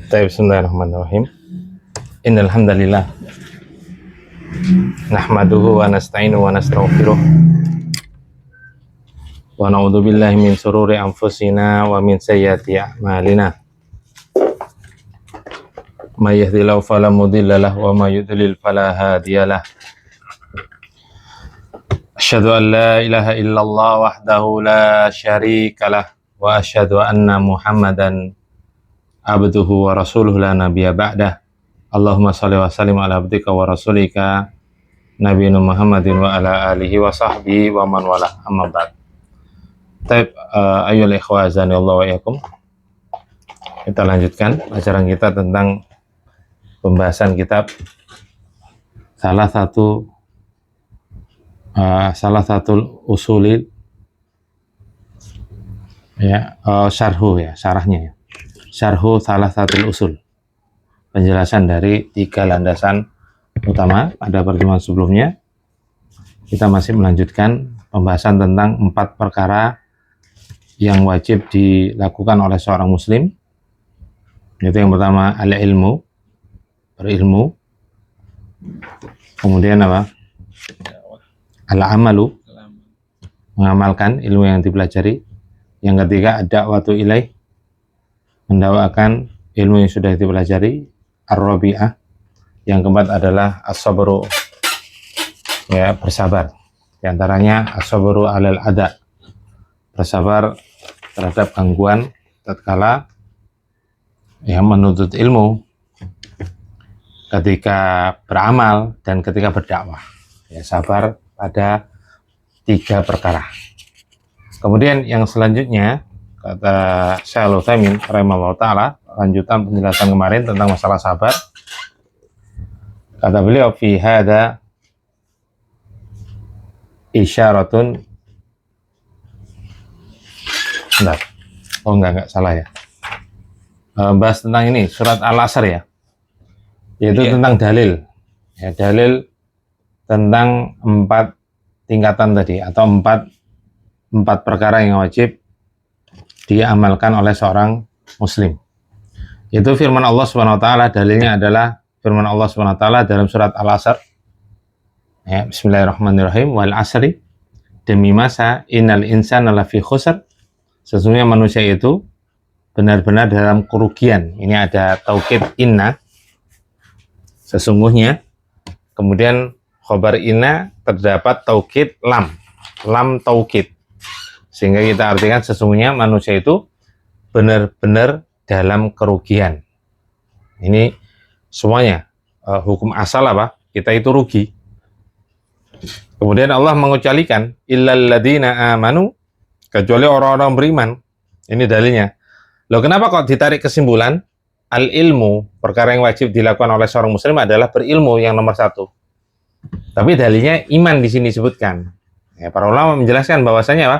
Bismillahirrahmanirrahim. Innal hamdalillah nahmaduhu wa nasta'inu wa nastaghfiruh wa na'udzu billahi min shururi anfusina wa min sayyiati a'malina. May yahdihillahu fala mudilla lahu wa may yudlil fala hadiyalah. Asyhadu an la ilaha illallah wahdahu la syarikalah wa asyhadu anna Muhammadan abduhu wa rasuluhu la nabiyya ba'dah. Allahumma shalli wa sallim ala abdika wa rasulika nabiyina Muhammadin wa ala alihi wa sahbihi wa man wala, amma ba'd. Taib ayyul ikhwa azanillah wa iyyakum. Kita lanjutkan ajaran kita tentang pembahasan kitab salah satu usulil syarahnya Syarhu salah satu usul, penjelasan dari 3 landasan utama. Pada pertemuan sebelumnya kita masih melanjutkan pembahasan tentang 4 perkara yang wajib dilakukan oleh seorang muslim. Itu yang pertama al-ilmu, berilmu. Kemudian apa? Al-amalu, mengamalkan ilmu yang dipelajari. Yang ketiga ad-da'watu ilaih, mendakwakan ilmu yang sudah dipelajari. Ar-rabi'ah, yang keempat adalah as-sabru, bersabar. Di antaranya as-sabru alal ada, bersabar terhadap gangguan tatkala menuntut ilmu, ketika beramal dan ketika berdakwah. Sabar pada 3 perkara. Kemudian yang selanjutnya, kata Syekh Al-Utsaimin rahimahullah ta'ala, lanjutan penjelasan kemarin tentang masalah sabar. Kata beliau, fi hadza isyaratun. Enggak salah ya. Bahas tentang ini surat Al-Asr ya. Yaitu tentang dalil. Dalil tentang 4 tingkatan tadi, atau 4 perkara yang wajib diamalkan oleh seorang muslim. Itu firman Allah Subhanahu wa taala, dalilnya adalah firman Allah Subhanahu wa taala dalam surat Al-Asr. Bismillahirrahmanirrahim. Wal asri, demi masa, innal insana lafi khusr, sesungguhnya manusia itu benar-benar dalam kerugian. Ini ada taukid inna, sesungguhnya. Kemudian khobar inna terdapat taukid lam taukid, sehingga kita artikan sesungguhnya manusia itu benar-benar dalam kerugian. Ini semuanya hukum asal apa? Kita itu rugi. Kemudian Allah mengecualikan illal ladzina amanu, kecuali orang-orang beriman. Ini dalilnya. Loh, kenapa kok ditarik kesimpulan al ilmu, perkara yang wajib dilakukan oleh seorang muslim adalah berilmu yang nomor 1. Tapi dalilnya iman di sini disebutkan. Para ulama menjelaskan bahwasanya apa?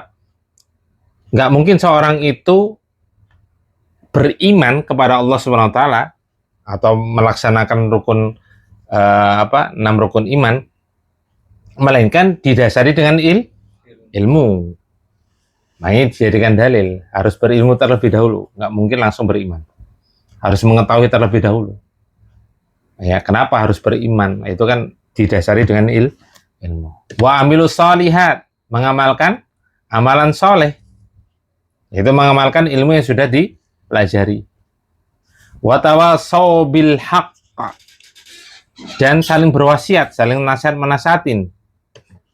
Nggak mungkin seorang itu beriman kepada Allah Subhanahu wa taala atau melaksanakan rukun 6 rukun iman, melainkan didasari dengan ilmu. Makanya dijadikan dalil, harus berilmu terlebih dahulu, nggak mungkin langsung beriman. Harus mengetahui terlebih dahulu. Kenapa harus beriman? Itu kan didasari dengan ilmu. Wa amilus shalihat, mengamalkan amalan soleh. Itu mengamalkan ilmu yang sudah dipelajari. Wa tawasaw bil haqq, dan saling berwasiat, saling nasihat-menasihatin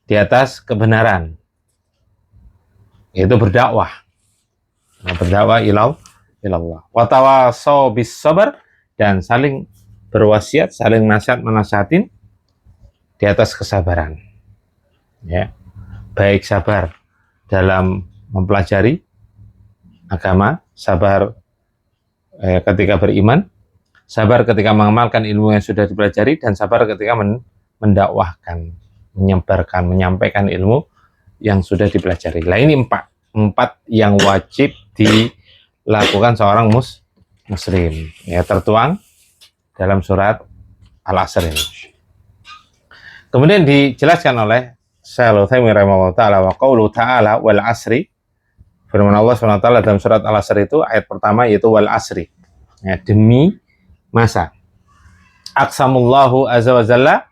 di atas kebenaran. Itu berdakwah. Berdakwah ilallah. Wa tawasaw bis sabr, dan saling berwasiat, saling nasihat-menasihatin di atas kesabaran. Baik sabar dalam mempelajari agama, sabar ketika beriman, sabar ketika mengamalkan ilmu yang sudah dipelajari, dan sabar ketika mendakwahkan, menyebarkan, menyampaikan ilmu yang sudah dipelajari. Lah, ini 4 yang wajib dilakukan seorang muslim. Tertuang dalam surat Al-Asr ini. Kemudian dijelaskan oleh Syekh Al-Utsaimin rahimahullah ta'ala, wa qaulu ta'ala wal asri, firman Allah SWT dalam surat Al-Asr itu ayat pertama, yaitu wal asri, demi masa. Aqsamullahu azza wa jalla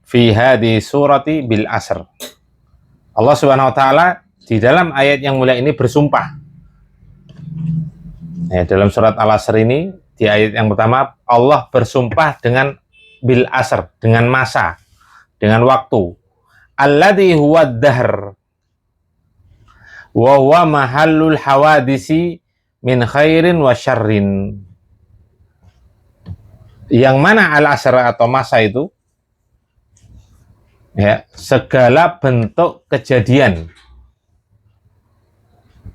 fi hadhi surati bil asr. Allah Subhanahu wa taala di dalam ayat yang mulia ini bersumpah. Ya, dalam surat Al-Asr ini di ayat yang pertama Allah bersumpah dengan bil asr, dengan masa, dengan waktu. Alladzi huwa ad-dahr wa huwa mahallul hawadisi min khairin wa syarrin. Yang mana al-asr atau masa itu? Ya, segala bentuk kejadian.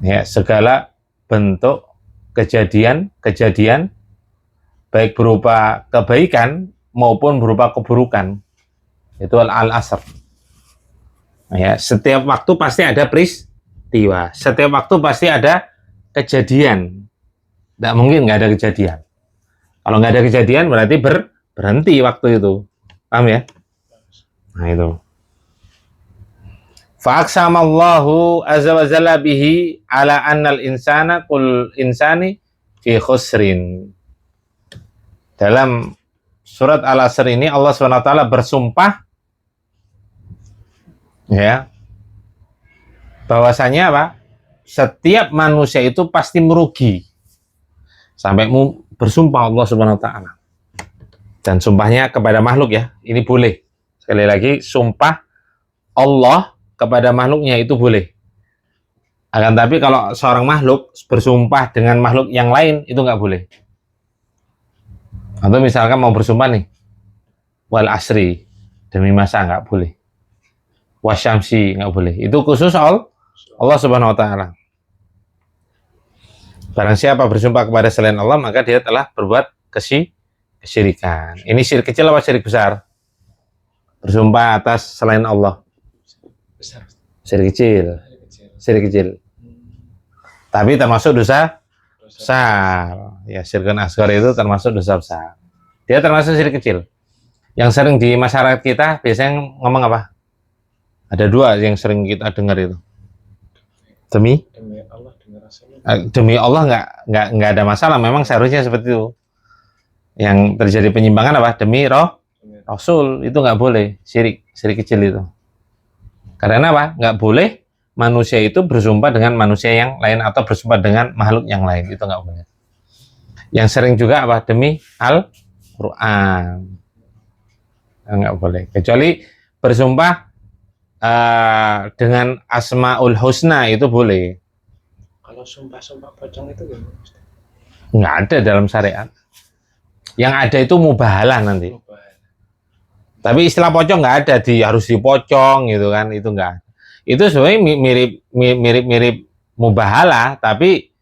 Ya, segala bentuk kejadian baik berupa kebaikan maupun berupa keburukan. Itu al-asr. Ya, setiap waktu pasti ada peristiwa. Setiap waktu pasti ada kejadian. Tidak mungkin nggak ada kejadian. Kalau nggak ada kejadian berarti berhenti waktu itu. Paham ya? Nah itu. Fa'aqsamallahu azza wa jalla bihi ala annal insana kul insani fi khusrin. Dalam surat Al-Asr ini Allah SWT bersumpah ya bahwasanya apa? Setiap manusia itu pasti merugi. Sampai bersumpah Allah Subhanahu wa taala. Dan sumpahnya kepada makhluk ya. Ini boleh. Sekali lagi sumpah Allah kepada makhluknya itu boleh. Akan tapi kalau seorang makhluk bersumpah dengan makhluk yang lain itu nggak boleh. Atau misalkan mau bersumpah nih, wal asri, demi masa nggak boleh. Wasyamsi nggak boleh. Itu khusus Allah Subhanahu wa taala. Barang siapa bersumpah kepada selain Allah, maka dia telah berbuat kesyirikan. Ini syirik kecil apa syirik besar? Bersumpah atas selain Allah. Besar. Syirik kecil. Syirik kecil. Tapi termasuk dosa besar. Ya, syirkun asghar itu termasuk dosa besar. Dia termasuk syirik kecil. Yang sering di masyarakat kita biasanya ngomong apa? Ada dua yang sering kita dengar itu. Demi Allah, demi Rasulnya. Demi Allah nggak ada masalah. Memang seharusnya seperti itu. Yang terjadi penyimpangan apa? Demi Rasul itu nggak boleh. Syirik kecil itu. Karena apa? Nggak boleh manusia itu bersumpah dengan manusia yang lain atau bersumpah dengan makhluk yang lain. Itu nggak boleh. Yang sering juga apa? Demi Al-Quran. Nggak boleh. Kecuali bersumpah dengan Asmaul Husna itu boleh. Kalau sumpah-sumpah pocong itu gimana? Nggak ada dalam syariat. Yang ada itu mubahalah nanti. Tapi istilah pocong nggak ada harus dipocong gitu kan, itu nggak. Itu sebenarnya mirip mubahalah, tapi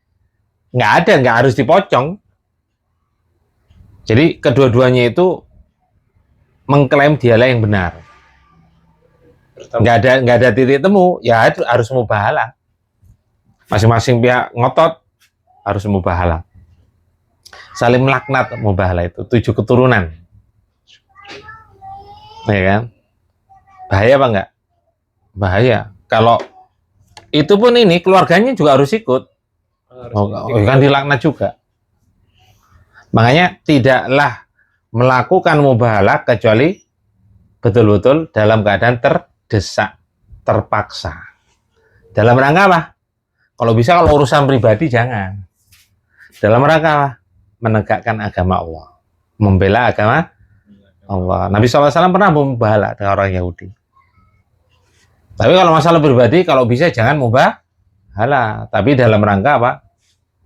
nggak harus dipocong. Jadi kedua-duanya itu mengklaim dialah yang benar. Nggak ada titik temu, ya harus mubahalah. Masing-masing pihak ngotot harus mubahalah. Saling melaknat mubahalah itu 7 keturunan. Ya kan? Bahaya apa enggak? Bahaya. Kalau itu pun ini keluarganya juga harus ikut. Kan dilaknat juga. Makanya tidaklah melakukan mubahalah kecuali betul-betul dalam keadaan terdesak, terpaksa. Dalam rangka apa? Kalau bisa kalau urusan pribadi jangan. Dalam rangka apa? Menegakkan agama Allah. Membela agama Allah. Nabi SAW pernah mubahalah dengan orang Yahudi. Tapi kalau masalah pribadi, kalau bisa jangan mubahalah. Tapi dalam rangka apa?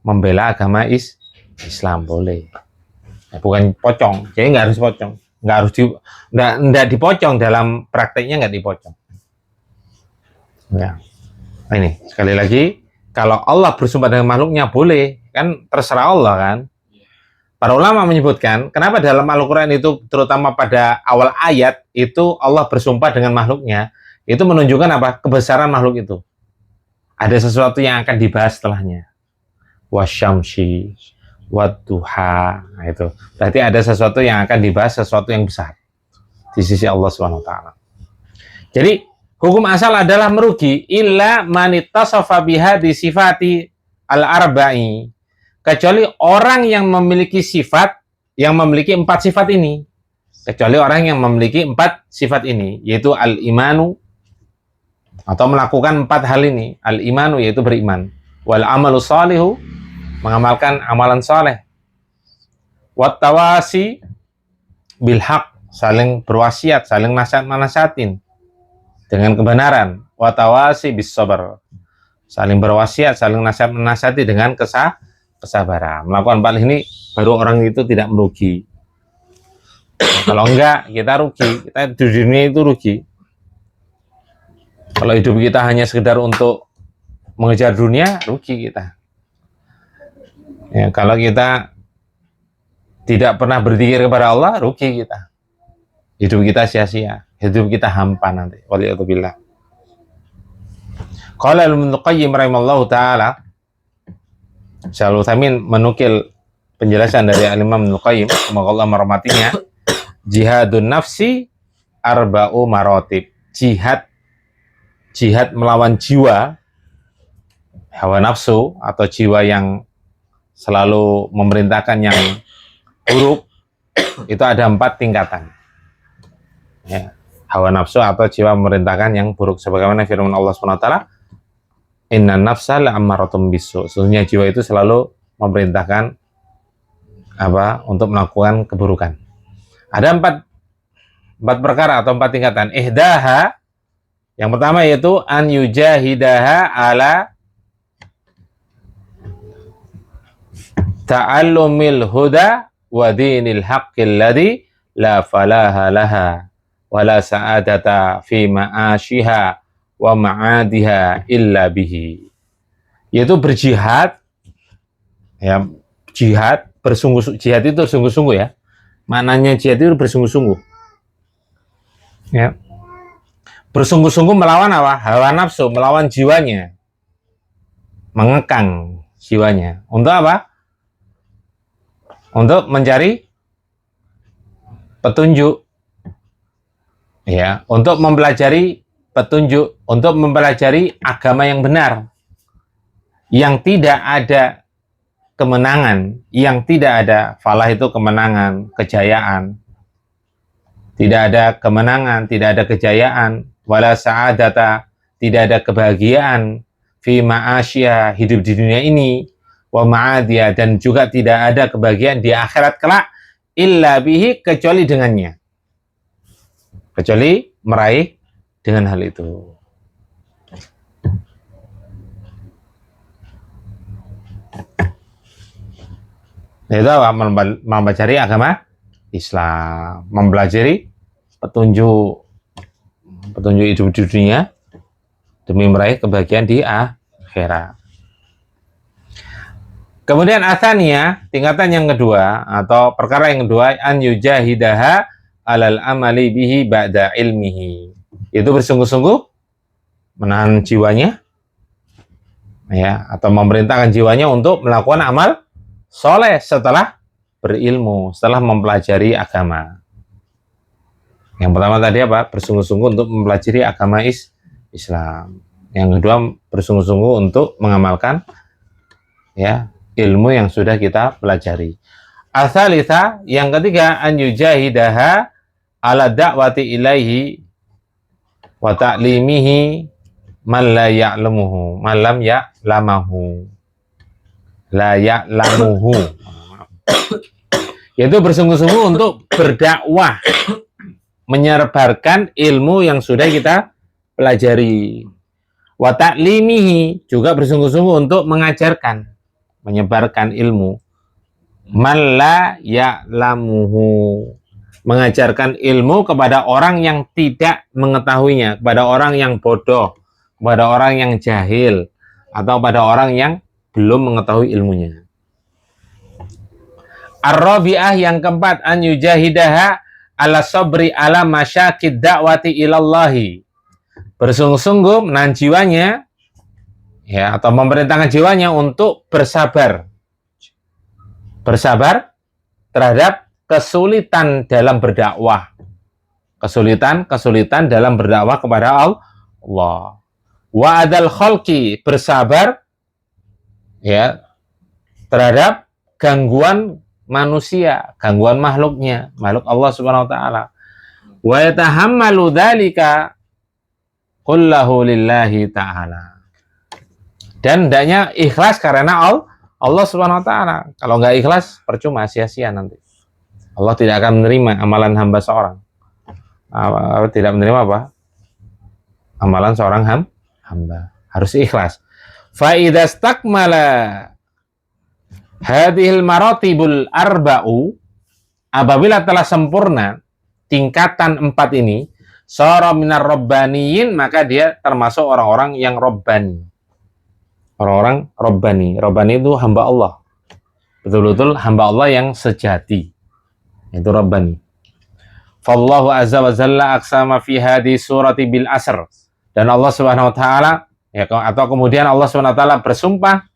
Membela agama Islam boleh. Ya, bukan pocong. Jadi nggak harus pocong. Nggak dipocong dalam prakteknya, nggak dipocong. Ya. Ini sekali lagi, kalau Allah bersumpah dengan makhluknya boleh, kan terserah Allah kan. Para ulama menyebutkan, kenapa dalam Al-Quran itu, terutama pada awal ayat, itu Allah bersumpah dengan makhluknya, itu menunjukkan apa? Kebesaran makhluk itu. Ada sesuatu yang akan dibahas setelahnya. Wasyamsi, wadduha. Nah, itu. Berarti ada sesuatu yang akan dibahas, sesuatu yang besar. Di sisi Allah SWT. Jadi, hukum asal adalah merugi. Illa manittasafa biha di sifati al-arba'i. Kecuali orang yang memiliki sifat yang memiliki 4 sifat ini. Kecuali orang yang memiliki 4 sifat ini, yaitu al-imanu, atau melakukan 4 hal ini. Al-imanu yaitu beriman, wal amalu shalihu, mengamalkan amalan saleh, wat tawasi bil haq, saling berwasiat, saling nasihat-nasihatin dengan kebenaran, wat tawasi bis sabar, saling berwasiat, saling nasihat-nasihati dengan kesabaran. Melakukan 4 ini baru orang itu tidak merugi. Kalau enggak, kita rugi. Kita di dunia itu rugi. Kalau hidup kita hanya sekedar untuk mengejar dunia, rugi kita. Ya, kalau kita tidak pernah berzikir kepada Allah, rugi kita. Hidup kita sia-sia. Hidup kita hampa nanti. Waliyadzubillah. Qala Ibnu Qayyim rahimallahu taala, Syaikhul Utsaimin menukil penjelasan dari Imam Ibnu Qayyim, semoga Allah merahmatinya. Jihadun nafsi arba'u maratib. Jihad melawan jiwa, hawa nafsu atau jiwa yang selalu memerintahkan yang buruk, itu ada 4 tingkatan. Ya, hawa nafsu atau jiwa memerintahkan yang buruk, sebagaimana firman Allah SWT, inna nafsa la'ammaratun bisu. Sesungguhnya jiwa itu selalu memerintahkan untuk melakukan keburukan. Ada 4 perkara atau 4 tingkatan. Ihdaha, yang pertama yaitu an yujahidaha ala ta'allumil huda wa dinil haqqil ladzi la falaha laha wa la sa'adata fi ma'asyiha wa ma'adiha illa bihi. Yaitu berjihad, ya, jihad jihad itu sungguh-sungguh, ya. Maknanya jihad itu bersungguh-sungguh. Ya. Bersungguh-sungguh melawan apa? Hawa nafsu, melawan jiwanya. Mengekang jiwanya. Untuk apa? Untuk mencari petunjuk. Ya, untuk mempelajari petunjuk, untuk mempelajari agama yang benar. Yang tidak ada kemenangan, yang tidak ada falah itu kemenangan, kejayaan. Tidak ada kemenangan, tidak ada kejayaan, wala sa'adata, tidak ada kebahagiaan, fi ma'asyiha, hidup di dunia ini, wa ma'adiyah, dan juga tidak ada kebahagiaan di akhirat kelak, illa bihi, kecuali dengannya. Kecuali meraih dengan hal itu. Itu apa? Mempelajari agama Islam, mempelajari petunjuk hidup di dunia demi meraih kebahagiaan di akhirat. Kemudian asania, tingkatan yang kedua atau perkara yang kedua, an yujahidaha alal amali bihi ba'da ilmihi. Itu bersungguh-sungguh menahan jiwanya, ya, atau memerintahkan jiwanya untuk melakukan amal soleh setelah berilmu, setelah mempelajari agama. Yang pertama tadi apa? Bersungguh-sungguh untuk mempelajari agama Islam. Yang kedua, bersungguh-sungguh untuk mengamalkan, ya, ilmu yang sudah kita pelajari. Asalitsa, yang ketiga, an yujahidaha ala da'wati ilaihi wa ta'limihi man la ya'lamuhu, man lam ya'lamahu. La ya'lamuhu. Yaitu bersungguh-sungguh untuk berdakwah, menyebarkan ilmu yang sudah kita pelajari. Wa ta'limihi, juga bersungguh-sungguh untuk mengajarkan, menyebarkan ilmu. Man la ya'lamuhu, mengajarkan ilmu kepada orang yang tidak mengetahuinya, kepada orang yang bodoh, kepada orang yang jahil, atau pada orang yang belum mengetahui ilmunya. Ar-rabi'ah, yang keempat, an yujahidaha ala sabri ala masyakid da'wati ilallahi. Bersungguh-sungguh menahan jiwanya, ya, atau memerintahkan jiwanya untuk bersabar terhadap kesulitan dalam berdakwah, kesulitan dalam berdakwah kepada Allah. Wa adal khalqi, bersabar, ya, terhadap gangguan manusia, gangguan makhluknya, makhluk Allah Subhanahu wa taala. Wa yatahammalu dzalika kullahu lillahi ta'ala. Dan hendaknya ikhlas karena Allah Subhanahu wa taala. Kalau nggak ikhlas percuma, sia-sia nanti. Allah tidak akan menerima amalan hamba seorang. Tidak menerima apa? Amalan seorang hamba. Harus ikhlas. Fa idza istakmala hadhil maratibul arba'u, apabila telah sempurna tingkatan 4 ini, sara minar rabbaniyin, maka dia termasuk orang-orang yang rabbani. Orang-orang rabbani. Rabbani itu hamba Allah. Betul-betul hamba Allah yang sejati. Itu rabbani. Fallahu azza wa jalla aqsama fi hadhihi surati bil asr. Dan Allah Subhanahu wa taala, ya, atau kemudian Allah Subhanahu wa taala bersumpah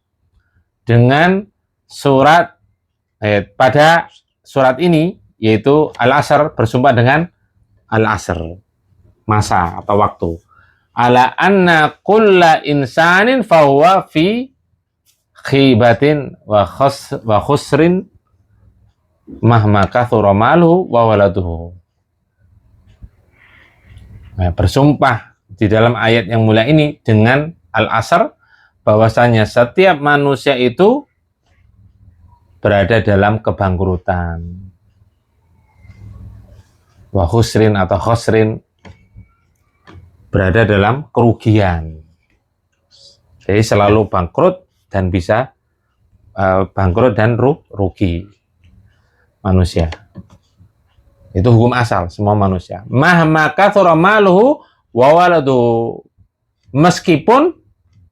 dengan surat pada surat ini, yaitu Al-Asr, bersumpah dengan Al-Asr, masa atau waktu. Ala anna kulla insanin fahuwa fi khibatin wa khusrin mahma kathura maluhu wa waladuhu. Nah, bersumpah di dalam ayat yang mulia ini dengan Al-Asr, bahwasanya setiap manusia itu berada dalam kebangkrutan. Wa khusrin atau khosrin, berada dalam kerugian. Jadi selalu bangkrut dan bisa bangkrut dan rugi manusia. Itu hukum asal semua manusia. Mahma kathura maluhu wa waladuhu. Meskipun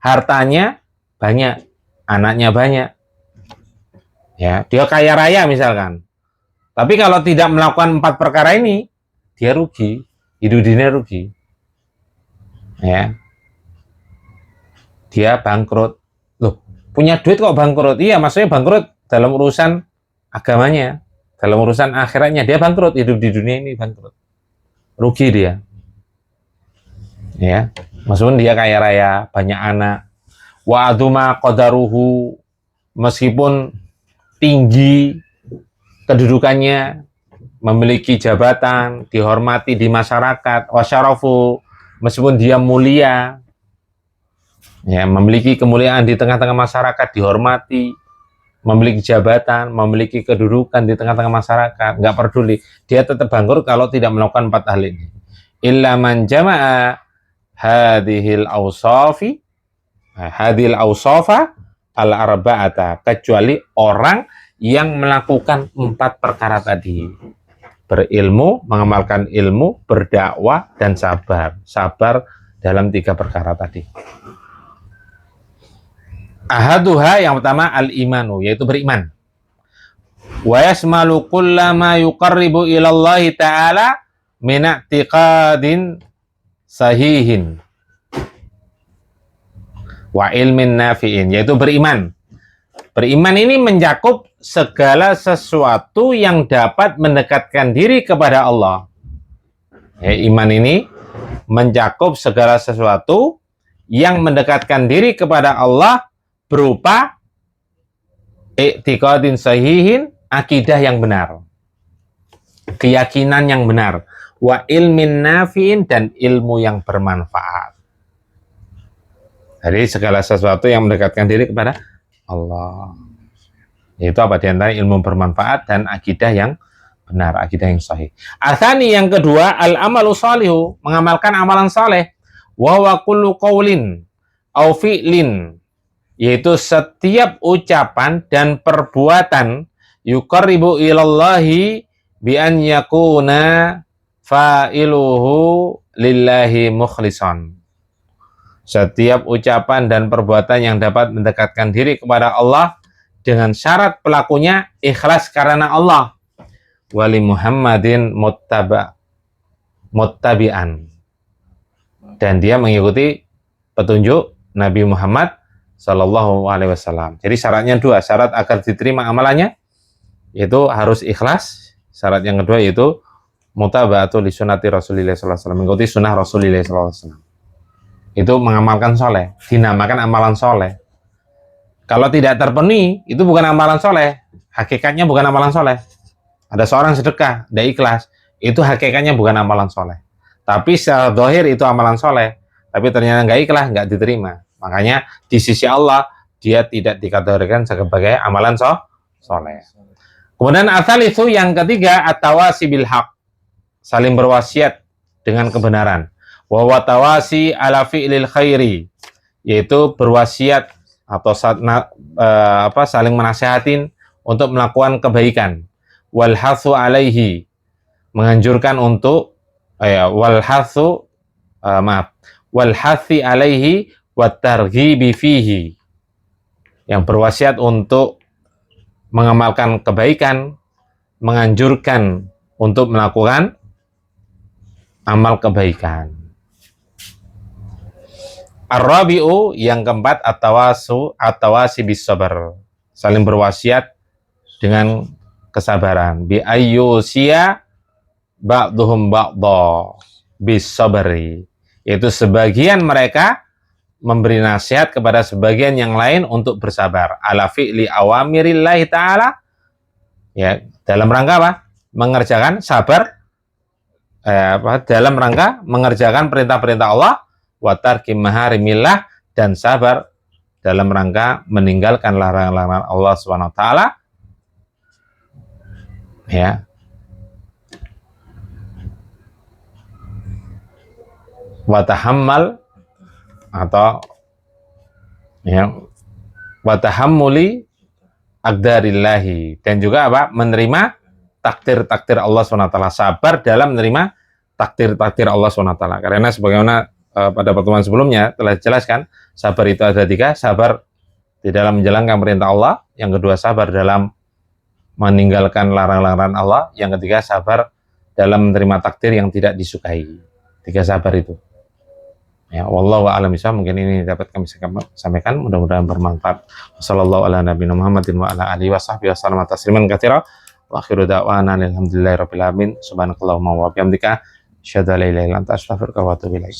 hartanya banyak, anaknya banyak. Ya, dia kaya raya misalkan. Tapi kalau tidak melakukan 4 perkara ini, dia rugi, hidup dunia rugi. Ya, dia bangkrut. Loh, punya duit kok bangkrut? Iya, maksudnya bangkrut dalam urusan agamanya, dalam urusan akhiratnya dia bangkrut, hidup di dunia ini bangkrut, rugi dia. Ya, meskipun dia kaya raya, banyak anak. Wa aduma qadaruhu, meskipun tinggi kedudukannya, memiliki jabatan, dihormati di masyarakat, wasyarafu, meskipun dia mulia, ya, memiliki kemuliaan di tengah-tengah masyarakat, dihormati, memiliki jabatan, memiliki kedudukan di tengah-tengah masyarakat, nggak peduli, dia tetap bangkrut kalau tidak melakukan 4 hal ini. Illa man jama'a hadhil awsafa al-arba'ata, kecuali orang yang melakukan 4 perkara tadi. Berilmu, mengamalkan ilmu, berdakwah, dan sabar. Sabar dalam 3 perkara tadi. Ahaduha, yang pertama, al-imanu, yaitu beriman. Wa yasmalu kullama yuqarribu ilallahi ta'ala min i'tiqadin sahihin wa ilmin nafi'in, yaitu beriman. Beriman ini mencakup segala sesuatu yang dapat mendekatkan diri kepada Allah. Ya, iman ini mencakup segala sesuatu yang mendekatkan diri kepada Allah berupa i'tiqadin sahihin, akidah yang benar, keyakinan yang benar, wa ilmin nafi'in, dan ilmu yang bermanfaat. Jadi segala sesuatu yang mendekatkan diri kepada Allah. Itu apa? Di antara ilmu bermanfaat dan akidah yang benar, akidah yang sahih. Atsani, yang kedua, al-amalu shalihu, mengamalkan amalan saleh. Wa huwa kullu qaulin au fi'lin, yaitu setiap ucapan dan perbuatan yuqarribu ilallahi bi an yakuna fa'iluhu lillahi mukhlishan. Setiap ucapan dan perbuatan yang dapat mendekatkan diri kepada Allah dengan syarat pelakunya ikhlas karena Allah. Wali Muhammadin muttabi'an, dan dia mengikuti petunjuk Nabi Muhammad Sallallahu Alaihi Wasallam. Jadi syaratnya 2, syarat agar diterima amalannya yaitu harus ikhlas. Syarat yang kedua yaitu mutaba'atu li sunnati Rasulillah Sallallahu Alaihi Wasallam, mengikuti sunnah Rasulillah Sallallahu Alaihi Wasallam. Itu mengamalkan soleh, dinamakan amalan soleh. Kalau tidak terpenuhi, itu bukan amalan soleh, hakikatnya bukan amalan soleh. Ada seorang sedekah, tidak ikhlas, itu hakikatnya bukan amalan soleh. Tapi secara zahir itu amalan soleh, tapi ternyata nggak ikhlas, nggak diterima. Makanya di sisi Allah dia tidak dikategorikan sebagai amalan soleh. Kemudian asal itu yang ketiga, at-tawasi bil haq, saling berwasiat dengan kebenaran. Wa watawasi ala fi'lil khairi, yaitu berwasiat atau saling menasehatin untuk melakukan kebaikan. Wal hatsu alaihi, menganjurkan untuk wal hathi alaihi wat targhibi fihi, yang berwasiat untuk mengamalkan kebaikan, menganjurkan untuk melakukan amal kebaikan. Ar-rabi'u, yang keempat, at-tawasi bis sabar, saling berwasiat dengan kesabaran. Bi ayyusiya ba'duhum ba'dha bis sabri, yaitu sebagian mereka memberi nasihat kepada sebagian yang lain untuk bersabar. Ala fi'li awamirillahi ta'ala, ya, dalam rangka apa? Mengerjakan sabar, dalam rangka mengerjakan perintah-perintah Allah, wa tarki maharimillah, dan sabar dalam rangka meninggalkan larangan-larangan Allah Subhanahu wa taala. Ya. Wa tahammal, atau ya, wa tahammuli aqdarillahi, dan juga apa? Menerima takdir-takdir Allah SWT, sabar dalam menerima takdir-takdir Allah SWT. Karena sebagaimana pada pertemuan sebelumnya telah dijelaskan, sabar itu ada tiga: sabar di dalam menjalankan perintah Allah, yang kedua sabar dalam meninggalkan larangan-larangan Allah, yang ketiga sabar dalam menerima takdir yang tidak disukai. Tiga sabar itu. Ya, wallahu a'lam bishawab. Mungkin ini dapat kami sampaikan, mudah-mudahan bermanfaat. Wassallallahu ala nabiyina Muhammadin wa ala alihi washabbihi wasallam tasliman katsira. Wa akhiru da'wana alhamdulillahirabbil alamin. Subhanakallahumma wa bihamdika asyhadu an la ilaha illa anta astaghfiruka wa atubu ilaik.